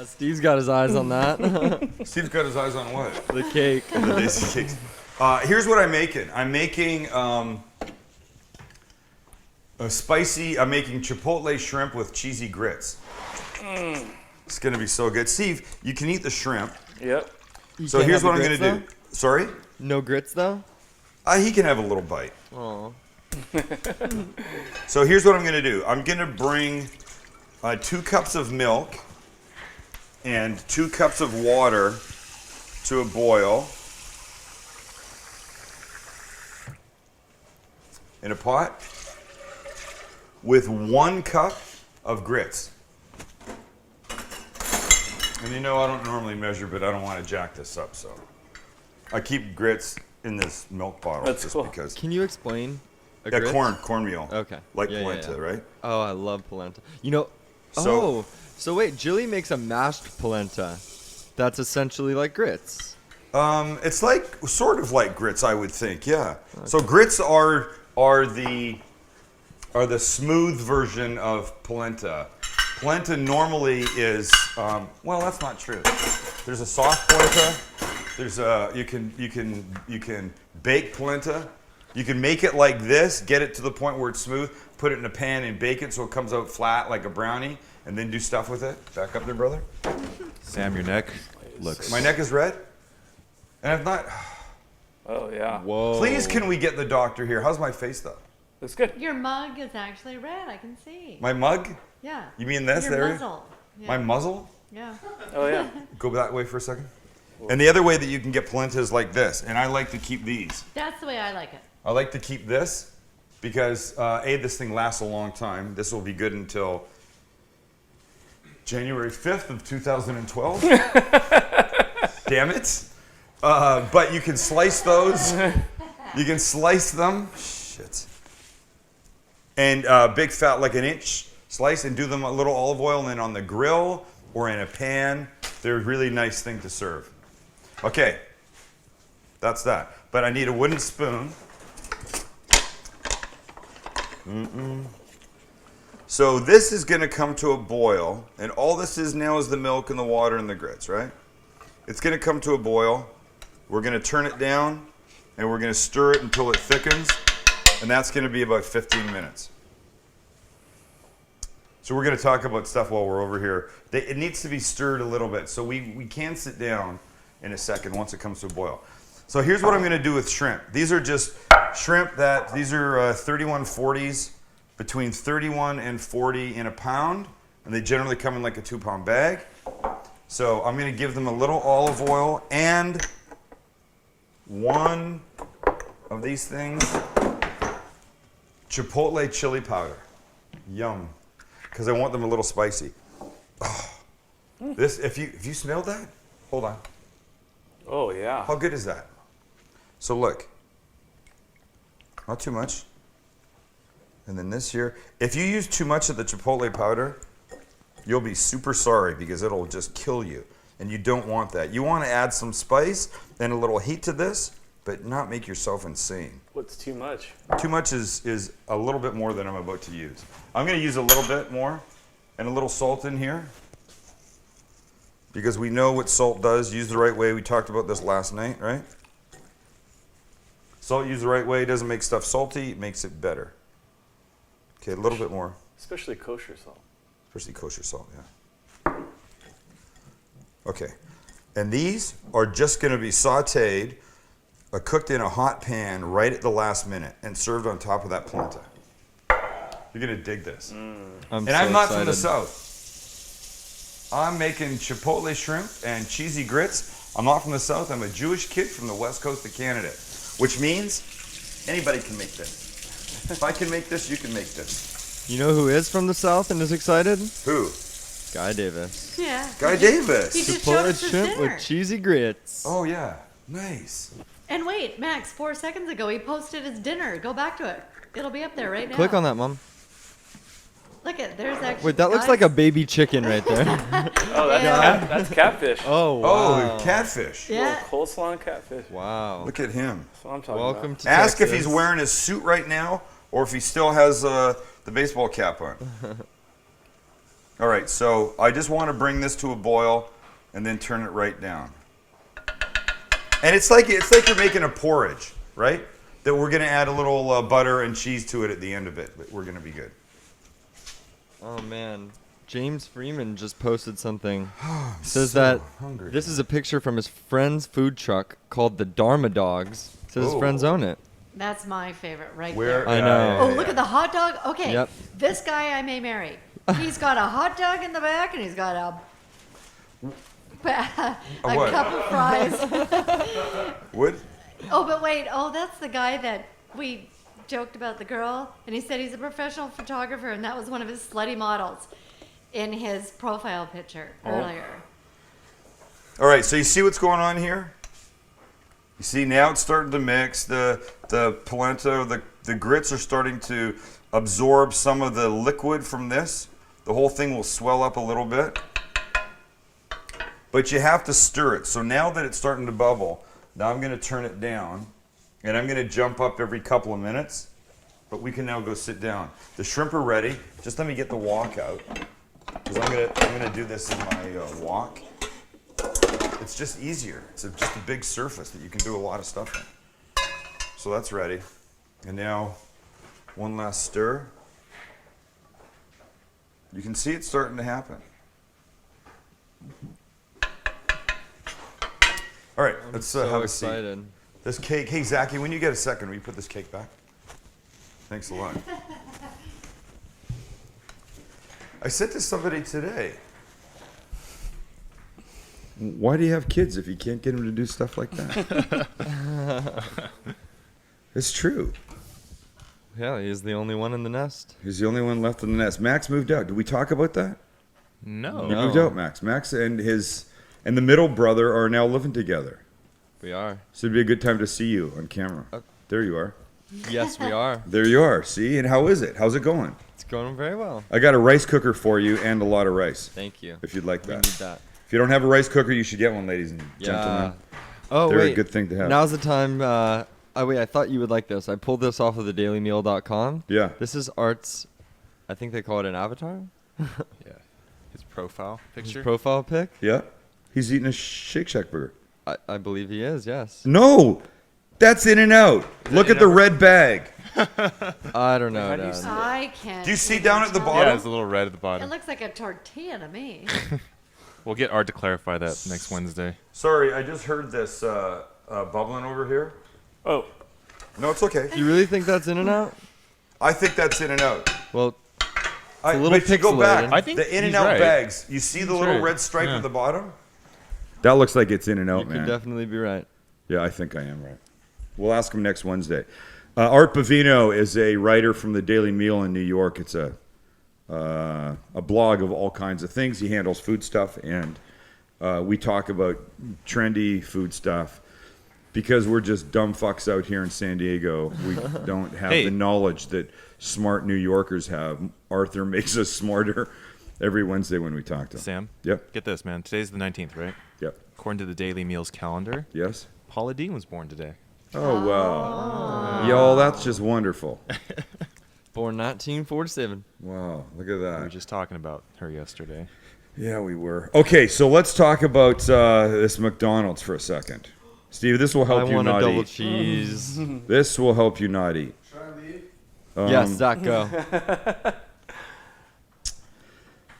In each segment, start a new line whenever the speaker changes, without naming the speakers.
Steve's got his eyes on that.
Steve's got his eyes on what?
The cake.
The Daisy cakes. Here's what I'm making. I'm making a spicy. I'm making Chipotle shrimp with cheesy grits. It's gonna be so good. Steve, you can eat the shrimp.
Yep.
So here's what I'm gonna do. Sorry?
No grits though?
He can have a little bite.
Oh.
So here's what I'm gonna do. I'm gonna bring 2 cups of milk and 2 cups of water to a boil in a pot with 1 cup of grits. And you know I don't normally measure, but I don't want to jack this up, so I keep grits in this milk bottle.
That's
just
cool.
because.
Can you explain?
Yeah, cornmeal.
Okay.
Like
Yeah,
polenta,
yeah.
right?
Oh, I love polenta. You know.
So-
So wait, Julie makes a mashed polenta. That's essentially like grits.
It's like sort of like grits, I would think. Yeah. Okay. So grits are the smooth version of polenta. Polenta normally is well, that's not true. There's a soft polenta. There's you can bake polenta. You can make it like this, get it to the point where it's smooth, put it in a pan and bake it so it comes out flat like a brownie, and then do stuff with it. Back up there, brother.
Sam, your neck looks...
My neck is red, and I've not.
Oh yeah.
Whoa.
Please, can we get the doctor here? How's my face though?
That's good.
Your mug is actually red. I can see.
My mug?
Yeah.
You mean this?
Your
There?
muzzle. Yeah.
My muzzle?
Yeah.
Oh yeah.
Go that way for a second. And the other way that you can get polenta is like this, and I like to keep these.
That's the way I like it.
I like to keep this because this thing lasts a long time. This will be good until January 5th of 2012. Damn it. But you can slice those. You can slice them. Shit. And big fat, like an inch slice, and do them a little olive oil, and then on the grill or in a pan. They're a really nice thing to serve. Okay. That's that. But I need a wooden spoon. So this is going to come to a boil, and all this is now is the milk and the water and the grits, right? It's going to come to a boil. We're going to turn it down, and we're going to stir it until it thickens, and that's going to be about 15 minutes. So we're going to talk about stuff while we're over here. It needs to be stirred a little bit, so we can sit down in a second once it comes to a boil. So here's what I'm going to do with shrimp. These are just shrimp these are 3140s, between 31 and 40 in a pound, and they generally come in like a 2-pound bag. So I'm going to give them a little olive oil and 1 of these things, Chipotle chili powder. Yum. Because I want them a little spicy. Oh. This, if you smelled that, hold on.
Oh yeah.
How good is that? So look, not too much. And then this here, if you use too much of the Chipotle powder, you'll be super sorry because it'll just kill you. And you don't want that. You want to add some spice and a little heat to this, but not make yourself insane.
What's too much?
Too much is a little bit more than I'm about to use. I'm going to use a little bit more and a little salt in here because we know what salt does. Use the right way. We talked about this last night, right? Salt used the right way doesn't make stuff salty, it makes it better. Okay, a little bit more.
Especially kosher salt.
Especially kosher salt, yeah. Okay, and these are just going to be sauteed, cooked in a hot pan right at the last minute and served on top of that polenta. You're going to dig this. I'm not from the South. I'm making Chipotle shrimp and cheesy grits. I'm not from the South. I'm a Jewish kid from the west coast of Canada, which means anybody can make this. If I can make this, you can make this.
You know who is from the South and is excited?
Who?
Guy Davis.
Yeah.
Guy Davis.
He just showed
Chipotle
us his
shrimp
dinner.
with cheesy grits.
Oh, yeah. Nice.
And wait, Max, 4 seconds ago, he posted his dinner. Go back to it. It'll be up there right now.
Click on that, Mom.
Look at, there's actually.
Wait, that looks like a baby chicken right there.
Oh, that's catfish.
Oh, wow.
Oh, catfish.
Yeah.
Little coleslaw and catfish.
Wow.
Look at him.
That's what I'm talking
Welcome
about.
to
Ask
Texas.
if he's wearing his suit right now or if he still has the baseball cap on. All right, so I just want to bring this to a boil and then turn it right down. And it's like you're making a porridge, right? That we're going to add a little butter and cheese to it at the end of it, but we're going to be good.
Oh man, James Freeman just posted something. Says
so
that
hungry.
this is a picture from his friend's food truck called the Dharma Dogs. Says his friends own it.
That's my favorite right
Where?
there.
I know.
Oh, look at the hot dog. Okay,
Yep.
this guy I may marry. He's got a hot dog in the back, and he's got a
what?
cup of fries.
What?
Oh, but wait. Oh, that's the guy that we joked about the girl, and he said he's a professional photographer, and that was one of his slutty models in his profile picture earlier.
All right, so you see what's going on here? You see now it's starting to mix. The polenta, the grits are starting to absorb some of the liquid from this. The whole thing will swell up a little bit. But you have to stir it. So now that it's starting to bubble, now I'm going to turn it down. And I'm going to jump up every couple of minutes. But we can now go sit down. The shrimp are ready. Just let me get the wok out. Because I'm going to do this in my wok. It's just easier. It's just a big surface that you can do a lot of stuff in. So that's ready. And now, one last stir. You can see it starting to happen. All right, let's
So
have a seat.
excited.
This cake, hey Zachy, when you get a second, will you put this cake back? Thanks a lot. I said to somebody today, why do you have kids if you can't get them to do stuff like that? It's true.
Yeah, he's the only one in the nest.
He's the only one left in the nest. Max moved out. Did we talk about that?
No.
He
No.
moved out, Max. Max and the middle brother are now living together.
We are.
So it'd be a good time to see you on camera. There you are.
Yes, we are.
There you are. See? And how is it? How's it going?
It's going very well.
I got a rice cooker for you and a lot of rice,
Thank you.
if you'd like
We
that.
need that.
If you don't have a rice cooker, you should get one, ladies and
Yeah.
gentlemen.
Oh,
They're
wait.
a good thing to have.
Now's the time. Wait, I thought you would like this. I pulled this off of thedailymeal.com.
Yeah.
This is Art's, I think they call it an avatar.
Yeah. His profile
His
picture.
profile pic.
Yeah. He's eating a Shake Shack burger.
I believe he is, yes.
No, that's In-N-Out. Look at the red bag.
I don't know,
How do you
Dad.
see
I can't.
Do you see
even
down at the
tell.
bottom?
Yeah, there's a little red at the
It
bottom.
looks like a tortilla to me.
We'll get Art to clarify that next Wednesday.
Sorry, I just heard this bubbling over here.
Oh,
No, it's okay.
You really think that's in and out?
I think that's In-N-Out.
Well,
A
little
but you go back.
pixelated.
I think
the
he's
In-N-Out
right.
bags. You see the
He's
little
right.
red stripe
Yeah.
at the bottom? That looks like it's In-N-Out,
you could definitely be right.
Yeah, I think I am right. We'll ask him next Wednesday. Art Bavino is a writer from the Daily Meal in New York. It's a blog of all kinds of things. He handles food stuff, and we talk about trendy food stuff because we're just dumb fucks out here in San Diego. We don't have
Hey.
the knowledge that smart New Yorkers have. Arthur makes us smarter every Wednesday when we talk to him.
Sam,
Yep.
get this, man. Today's the 19th, right?
Yep.
According to the Daily Meals calendar,
Yes.
Paula Dean was born today.
Oh, wow. Y'all, that's just wonderful.
Born 1947.
Wow, look at
We were
that.
just talking about her yesterday.
Yeah, we were. Okay, so let's talk about this McDonald's for a second. Steve, this will
I
help you
want a
not
double
eat.
cheese.
This will help you not eat.
Yes, Zach, go.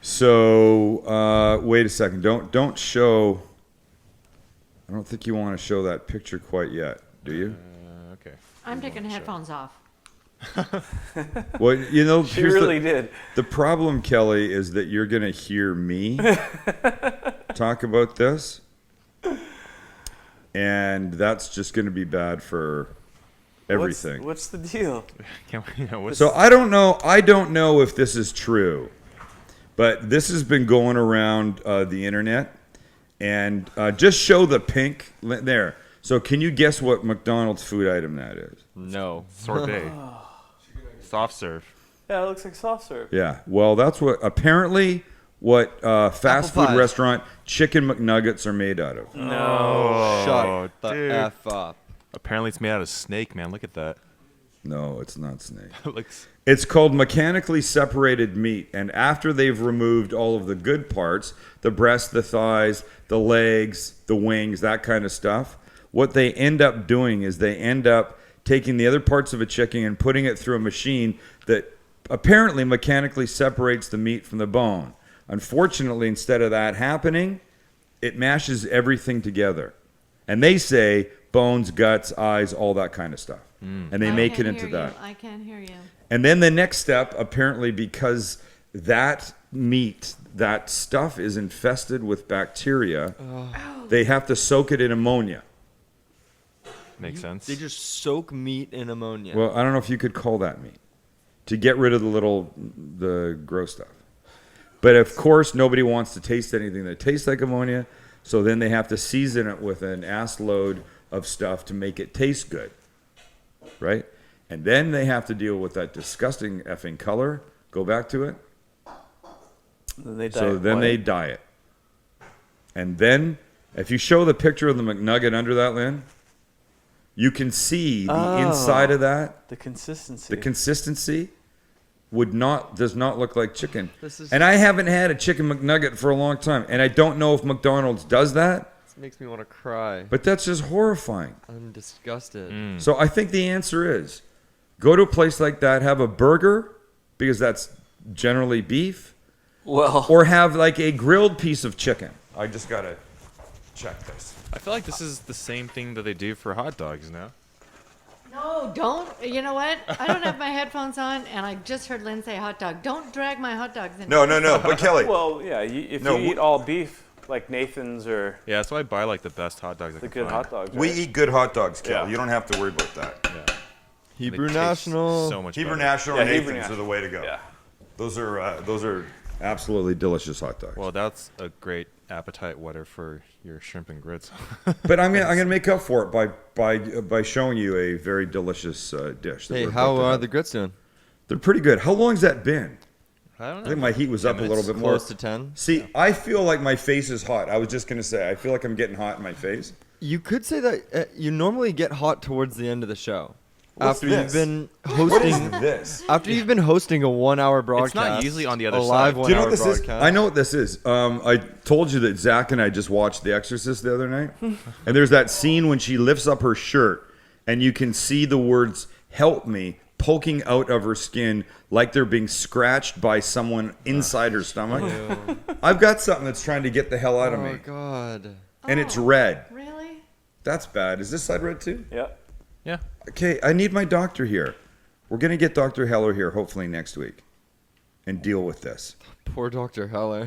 So, wait a second. Don't show. I don't think you want to show that picture quite yet, do you?
Okay.
I'm taking headphones off.
Well, you know,
she
here's
really did.
the problem, Kelly, is that you're going to hear me talk about this, and that's just going to be bad for everything.
What's the deal?
Can't we, what's,
So I don't know. I don't know if this is true, but this has been going around the internet, and just show the pink there. So can you guess what McDonald's food item that is?
No.
sorbet. Soft serve.
Yeah, it looks like soft serve.
Yeah. Well, that's what fast
Apple
food
pie.
restaurant chicken McNuggets are made out of.
No.
Shut the
dude.
F up.
Apparently it's made out of snake, man. Look at that.
No, it's not snake.
Looks
It's called mechanically separated meat. And after they've removed all of the good parts, the breast, the thighs, the legs, the wings, that kind of stuff, what they end up doing is they end up taking the other parts of a chicken and putting it through a machine that apparently mechanically separates the meat from the bone. Unfortunately, instead of that happening, it mashes everything together. And they say bones, guts, eyes, all that kind of stuff. And they
I
make it
can't
into
hear
that.
you. I can't hear you.
And then the next step, apparently, because that meat, that stuff is infested with bacteria, they have to soak it in ammonia.
makes sense.
They just soak meat in ammonia.
Well, I don't know if you could call that meat to get rid of the gross stuff. But of course, nobody wants to taste anything that tastes like ammonia. So then they have to season it with an ass load of stuff to make it taste good. Right? And then they have to deal with that disgusting effing color. Go back to it.
Then they
So
dye
then
white.
they dye it. And then, if you show the picture of the McNugget under that, Lynn, you can see the inside of that.
The consistency.
The consistency does not look like chicken.
This is-
And I haven't had a chicken McNugget for a long time. And I don't know if McDonald's does that,
This makes me want to cry.
but that's just horrifying.
I'm disgusted.
So I think the answer is go to a place like that, have a burger, because that's generally beef,
well,
or have like a grilled piece of chicken. I just got to check this.
I feel like this is the same thing that they do for hot dogs now.
No, don't. You know what? I don't have my headphones on, and I just heard Lynn say hot dog. Don't drag my hot dogs in.
No. But Kelly,
well, yeah. If
No,
you eat all beef, like Nathan's or
Yeah, that's why I buy like the best hot dogs I
the
can
good
find.
hot dogs,
we
right?
eat good hot dogs, Kelly.
Yeah.
You don't have to worry about that.
Yeah.
Hebrew
They taste
National.
So much
Hebrew
better.
National
Yeah,
and
Hebrew
Nathan's are the way to go.
Yeah.
Those are absolutely delicious hot dogs.
Well, that's a great appetite whetter for your shrimp and grits.
But I'm gonna make up for it by showing you a very delicious dish. That
Hey,
we're
how
about to
are
have.
the grits doing?
They're pretty good. How long's that been?
I don't know.
I think my heat was
10
up a little
minutes.
bit more.
Close to 10.
See, I feel like my face is hot. I was just gonna say, I feel like I'm getting hot in my face.
You could say that you normally get hot towards the end of the show.
What's
after
this?
you've been
What is
hosting
this?
after you've been hosting a 1-hour broadcast.
not usually on the other
a live
side.
Do you know what
1-hour
this is?
broadcast.
I know what this is. I told you that Zach and I just watched The Exorcist the other night, and there's that scene when she lifts up her shirt, and you can see the words "Help me" poking out of her skin like they're being scratched by someone inside her stomach. I've got something that's trying to get the hell out of
Oh
me,
God.
and it's
Oh,
red.
Really?
That's bad. Is this side red too?
Yeah.
Yeah.
Okay, I need my doctor here. We're gonna get Dr. Heller here hopefully next week, and deal with this.
Poor Dr. Heller.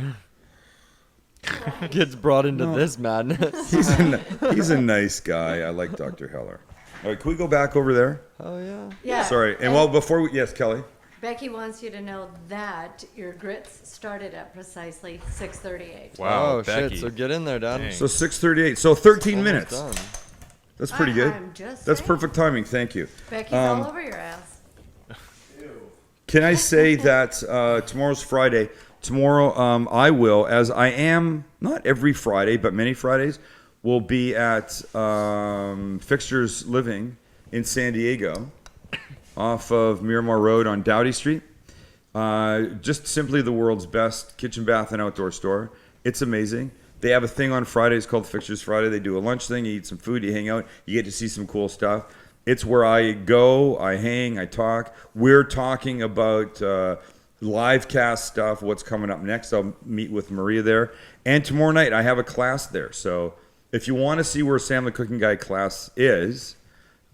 Gets brought into this madness.
He's a nice guy. I like Dr. Heller. All right, can we go back over there?
Oh yeah.
Yeah.
Sorry. And well, before we, yes, Kelly.
Becky wants you to know that your grits started at precisely 6:38.
Wow,
oh
Becky.
shit. So get in there, Dad.
Dang.
So 6:38. So 13
Almost
minutes.
done.
That's pretty good.
I'm just
That's
saying.
perfect timing. Thank you.
Becky's
Um,
all over your ass.
Can I say that tomorrow's Friday? Tomorrow, I will, as I am not every Friday, but many Fridays, will be at Fixtures Living in San Diego, off of Miramar Road on Doughty Street. Just simply the world's best kitchen, bath, and outdoor store. It's amazing. They have a thing on Fridays called Fixtures Friday. They do a lunch thing. You eat some food. You hang out. You get to see some cool stuff. It's where I go. I hang. I talk. We're talking about live cast stuff. What's coming up next? I'll meet with Maria there. And tomorrow night I have a class there. So if you want to see where Sam the Cooking Guy class is,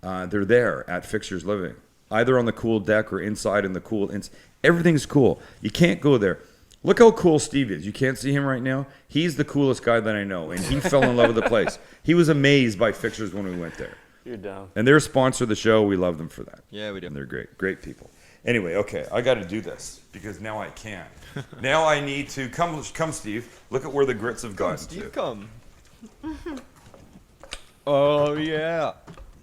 they're there at Fixtures Living, either on the cool deck or inside in the cool. Everything's cool. You can't go there. Look how cool Steve is. You can't see him right now. He's the coolest guy that I know, and he fell in love with the place. He was amazed by Fixtures when we went there.
You're down.
And they're a sponsor of the show. We love them for that.
Yeah, we do.
And they're great people. Anyway, okay, I got to do this because now I can. Now I need to come, Steve. Look at where the grits have gotten
Steve,
to.
come. Oh yeah.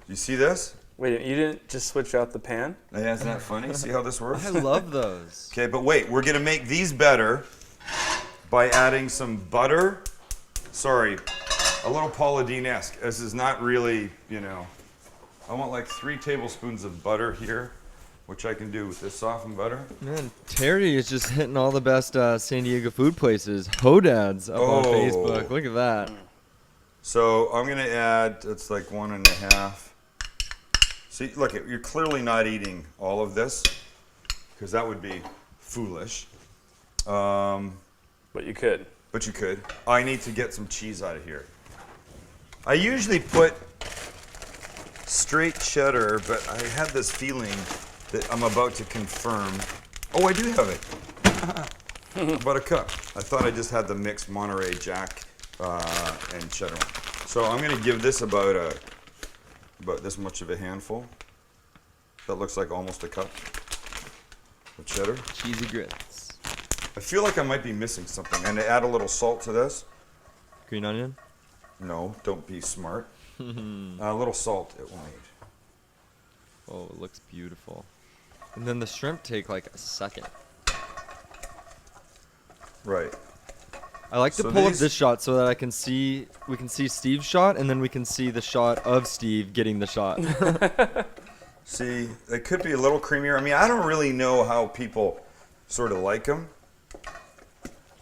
You see this?
Wait, you didn't just switch out the pan?
Yeah, isn't that funny? See how this works?
I love those.
Okay, but wait, we're gonna make these better by adding some butter. Sorry, a little Paula Deen-esque. This is not really, I want like 3 tablespoons of butter here, which I can do with this softened butter.
Man, Terry is just hitting all the best San Diego food places. Hodads up on
Oh.
Facebook. Look at that.
So I'm gonna add, it's like 1.5. See, look, you're clearly not eating all of this, because that would be foolish.
But you could.
But you could. I need to get some cheese out of here. I usually put straight cheddar, but I had this feeling that I'm about to confirm. Oh, I do have it. About a cup. I thought I just had the mixed Monterey Jack and cheddar one. So I'm gonna give this about this much of a handful. That looks like almost a cup of cheddar.
Cheesy grits.
I feel like I might be missing something. And to add a little salt to this.
Green onion.
No, don't be smart. A little salt it will need.
Oh, it looks beautiful. And then the shrimp take like a second.
Right.
I like to
So
pull up
these-
this shot so that we can see Steve's shot, and then we can see the shot of Steve getting the shot.
See, it could be a little creamier. I mean, I don't really know how people sort of like them.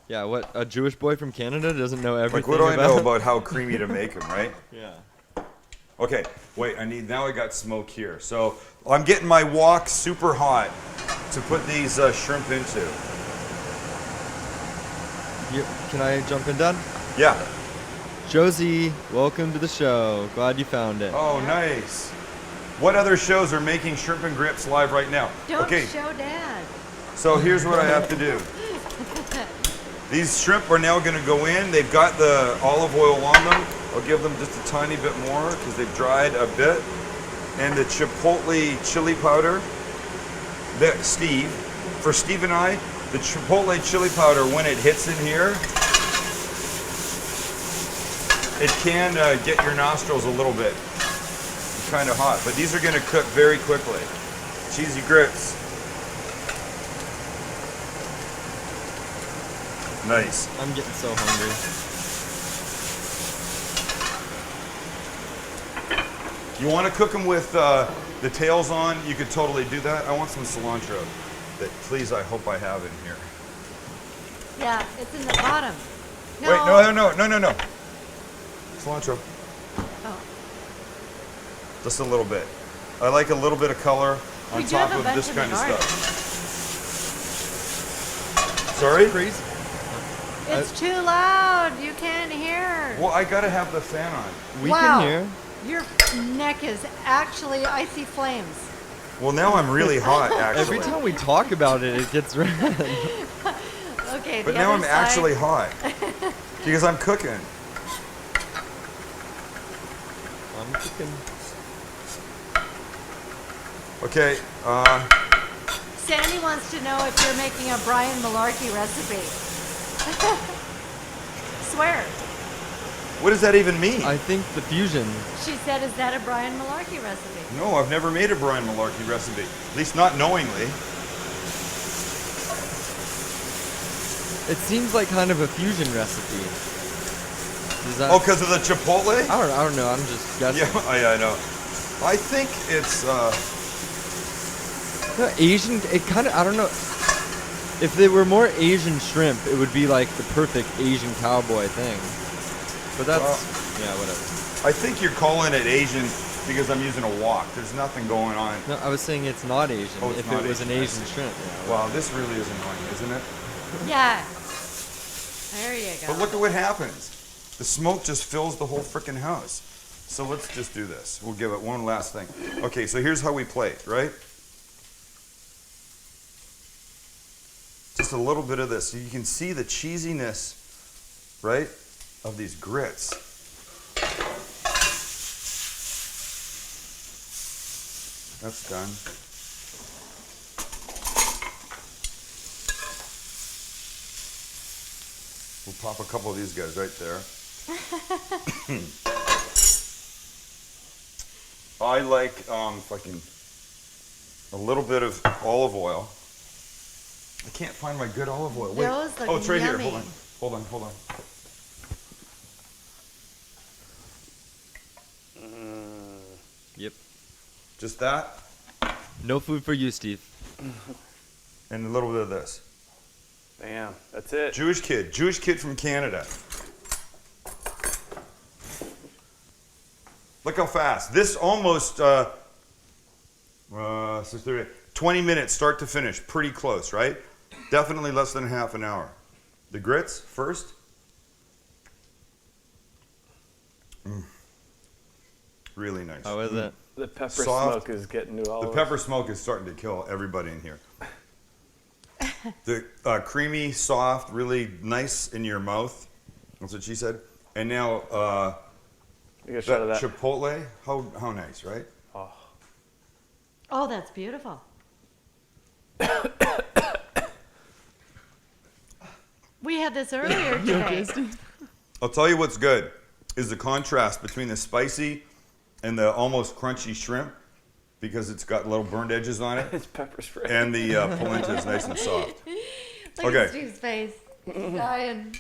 Yeah, what, a Jewish boy from Canada doesn't know everything
Like, what do I know about how creamy to make them, right?
Yeah.
Okay, wait, now I got smoke here. So I'm getting my wok super hot to put these shrimp into.
Can I jump in, Dad?
Yeah.
Josie, welcome to the show. Glad you found it.
Oh, nice. What other shows are making shrimp and grits live right now?
Don't
Okay,
show Dad.
so here's what I have to do. These shrimp are now going to go in. They've got the olive oil on them. I'll give them just a tiny bit more because they've dried a bit. And the Chipotle chili powder. For Steve and I, the Chipotle chili powder, when it hits in here, it can get your nostrils a little bit kind of hot. But these are going to cook very quickly. Cheesy grits. Nice.
I'm getting so hungry.
You want to cook them with the tails on? You could totally do that. I want some cilantro. That, please, I hope I have in here.
Yeah, it's in the bottom. No.
Wait, no. Cilantro.
Oh.
Just a little bit. I like a little bit of color on
We do
top
have a
of
bunch
this
in the
kind of
garden.
stuff. Sorry?
Crazy.
It's too loud. You can't hear.
Well, I gotta have the fan on.
We
Wow.
can hear.
Your neck is actually icy flames.
Well, now I'm really hot, actually.
Every time we talk about it, it gets red.
Okay,
But
the
now
other
I'm
side.
actually hot. Because I'm cooking.
I'm cooking.
Okay,
Sandy wants to know if you're making a Brian Malarkey recipe. Swear.
what does that even mean?
I think the fusion.
She said, is that a Brian Malarkey recipe?
No, I've never made a Brian Malarkey recipe. At least not knowingly.
It seems like kind of a fusion recipe. Does that?
Oh, because of the Chipotle?
I don't know. I'm just guessing.
Yeah, I know. I think it's,
No, Asian. It kind of. I don't know. If they were more Asian shrimp, it would be like the perfect Asian cowboy thing. But that's yeah, whatever.
I think you're calling it Asian because I'm using a wok. There's nothing going on.
No, I was saying it's not Asian.
Oh, it's
if
not
it was an
Asian, I
Asian
see.
shrimp. Yeah,
Wow, this really is annoying, isn't it?
Yeah. There you go.
But look at what happens. The smoke just fills the whole freaking house. So let's just do this. We'll give it one last thing. Okay, so here's how we play it, right? Just a little bit of this. So you can see the cheesiness, right, of these grits. That's done. We'll pop a couple of these guys right there. I like fucking a little bit of olive oil. I can't find my good olive oil. Wait.
Those look
Oh, it's right here.
yummy.
Hold on.
Yep.
Just that,
No food for you, Steve.
and a little bit of this.
Damn, that's it.
Jewish kid from Canada. Look how fast. This almost 20 minutes start to finish. Pretty close, right? Definitely less than half an hour. The grits first. Really nice.
How is it?
The pepper
Soft.
smoke is getting to all
The
of
pepper
us.
smoke is starting to kill everybody in here. The creamy, soft, really nice in your mouth. That's what she said. And now
You get a shot of
that
that.
Chipotle. How nice, right?
Oh,
Oh, that's beautiful. We had this earlier today.
I'll tell you what's good is the contrast between the spicy and the almost crunchy shrimp, because it's got little burned edges on it,
it's pepper spray.
and the polenta is nice and soft.
Look
Okay.
at Steve's face. He's dying.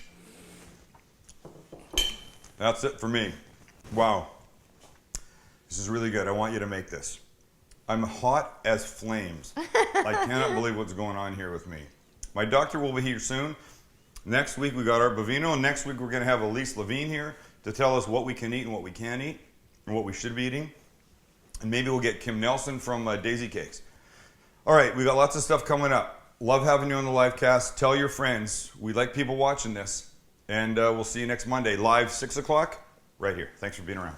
That's it for me. Wow. This is really good. I want you to make this. I'm hot as flames. I cannot believe what's going on here with me. My doctor will be here soon. Next week we got our Bovino, and next week we're going to have Elise Levine here to tell us what we can eat and what we can't eat and what we should be eating. And maybe we'll get Kim Nelson from Daisy Cakes. All right, we got lots of stuff coming up. Love having you on the live cast. Tell your friends. We like people watching this. And we'll see you next Monday, live 6 o'clock, right here. Thanks for being around.